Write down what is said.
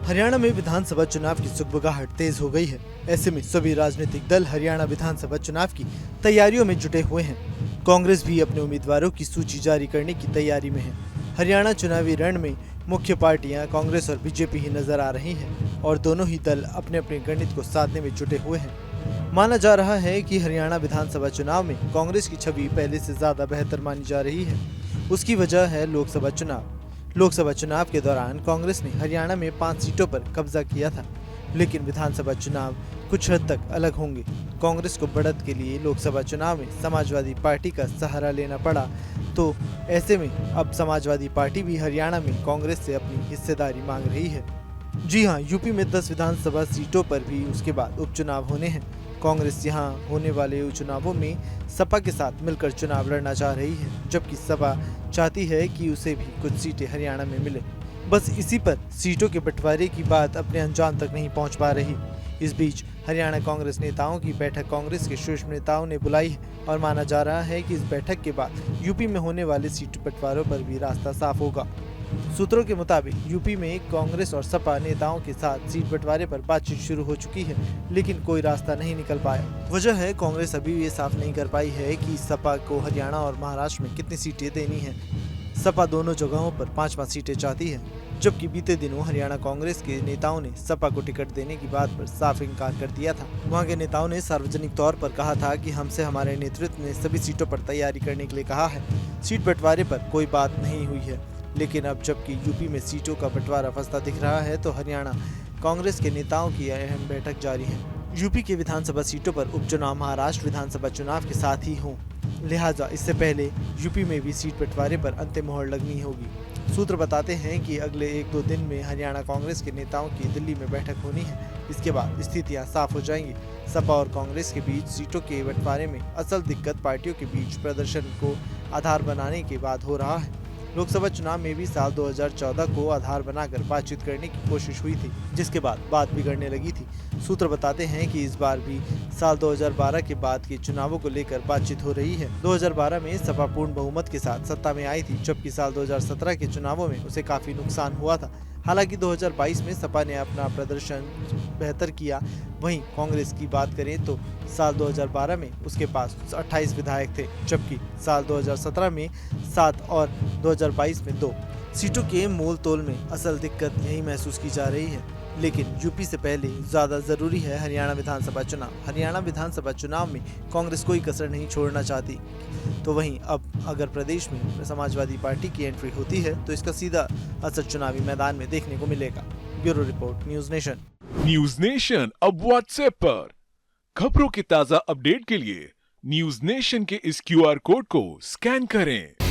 हरियाणा में विधानसभा चुनाव की सुगबुगाहट तेज हो गई है। ऐसे में सभी राजनीतिक दल हरियाणा विधानसभा चुनाव की तैयारियों में जुटे हुए हैं। कांग्रेस भी अपने उम्मीदवारों की सूची जारी करने की तैयारी में है। हरियाणा चुनावी रण में मुख्य पार्टियां कांग्रेस और बीजेपी ही नजर आ रही हैं और दोनों ही दल अपने अपने गणित को साधने में जुटे हुए हैं। माना जा रहा है कि हरियाणा विधानसभा चुनाव में कांग्रेस की छवि पहले से ज्यादा बेहतर मानी जा रही है। उसकी वजह है लोकसभा चुनाव। लोकसभा चुनाव के दौरान कांग्रेस ने हरियाणा में 5 सीटों पर कब्जा किया था, लेकिन विधानसभा चुनाव कुछ हद तक अलग होंगे। कांग्रेस को बढ़त के लिए लोकसभा चुनाव में समाजवादी पार्टी का सहारा लेना पड़ा, तो ऐसे में अब समाजवादी पार्टी भी हरियाणा में कांग्रेस से अपनी हिस्सेदारी मांग रही है। जी हां, यूपी में 10 विधानसभा सीटों पर भी उसके बाद उपचुनाव होने हैं। कांग्रेस यहां होने वाले उपचुनावों में सपा के साथ मिलकर चुनाव लड़ना चाह रही है, जबकि सपा चाहती है कि उसे भी कुछ सीटें हरियाणा में मिले। बस इसी पर सीटों के बंटवारे की बात अपने अंजाम तक नहीं पहुंच पा रही। इस बीच हरियाणा कांग्रेस नेताओं की बैठक कांग्रेस के शीर्ष नेताओं ने बुलाई है और माना जा रहा है कि इस बैठक के बाद यूपी में होने वाले सीट बंटवारों पर भी रास्ता साफ होगा। सूत्रों के मुताबिक यूपी में कांग्रेस और सपा नेताओं के साथ सीट बंटवारे पर बातचीत शुरू हो चुकी है, लेकिन कोई रास्ता नहीं निकल पाया। वजह है कांग्रेस अभी ये साफ नहीं कर पाई है कि सपा को हरियाणा और महाराष्ट्र में कितनी सीटें देनी है। सपा दोनों जगहों पर 5-5 सीटें चाहती है, जबकि बीते दिनों हरियाणा कांग्रेस के नेताओं ने सपा को टिकट देने की बात पर साफ इनकार कर दिया था। वहां के नेताओं ने सार्वजनिक तौर पर कहा था कि हमसे हमारे नेतृत्व ने सभी सीटों पर तैयारी करने के लिए कहा है। सीट बंटवारे पर कोई बात नहीं हुई है, लेकिन अब जबकि यूपी में सीटों का बंटवारा फंसता दिख रहा है, तो हरियाणा कांग्रेस के नेताओं की अहम बैठक जारी है। यूपी के विधानसभा सीटों पर उपचुनाव महाराष्ट्र विधानसभा चुनाव के साथ ही हों, लिहाजा इससे पहले यूपी में भी सीट बंटवारे पर अंतिम मोहर लगनी होगी। सूत्र बताते हैं कि अगले 1-2 दिन में हरियाणा कांग्रेस के नेताओं की दिल्ली में बैठक होनी है। इसके बाद स्थितियां साफ हो जाएंगी। सपा और कांग्रेस के बीच सीटों के बंटवारे में असल दिक्कत पार्टियों के बीच प्रदर्शन को आधार बनाने के बाद हो रहा है। लोकसभा चुनाव में भी साल 2014 को आधार बनाकर बातचीत करने की कोशिश हुई थी, जिसके बाद बात बिगड़ने लगी थी। सूत्र बताते हैं कि इस बार भी साल 2012 के बाद के चुनावों को लेकर बातचीत हो रही है। 2012 में सपा पूर्ण बहुमत के साथ सत्ता में आई थी, जबकि साल 2017 के चुनावों में उसे काफी नुकसान हुआ था। हालांकि 2022 में सपा ने अपना प्रदर्शन बेहतर किया। वहीं कांग्रेस की बात करें तो साल 2012 में उसके पास 28 विधायक थे, जबकि साल 2017 में 7 और 2022 में 2। सीटों के मोल तोल में असल दिक्कत यही महसूस की जा रही है। लेकिन यूपी से पहले ज्यादा जरूरी है हरियाणा विधानसभा चुनाव। हरियाणा विधानसभा चुनाव में कांग्रेस कोई कसर नहीं छोड़ना चाहती। तो वहीं अब अगर प्रदेश में समाजवादी पार्टी की एंट्री होती है, तो इसका सीधा असर चुनावी मैदान में देखने को मिलेगा। Bureau report, news nation. News nation अब व्हाट्सएप पर खबरों के ताजा अपडेट के लिए न्यूज नेशन के इस QR कोड को स्कैन करें।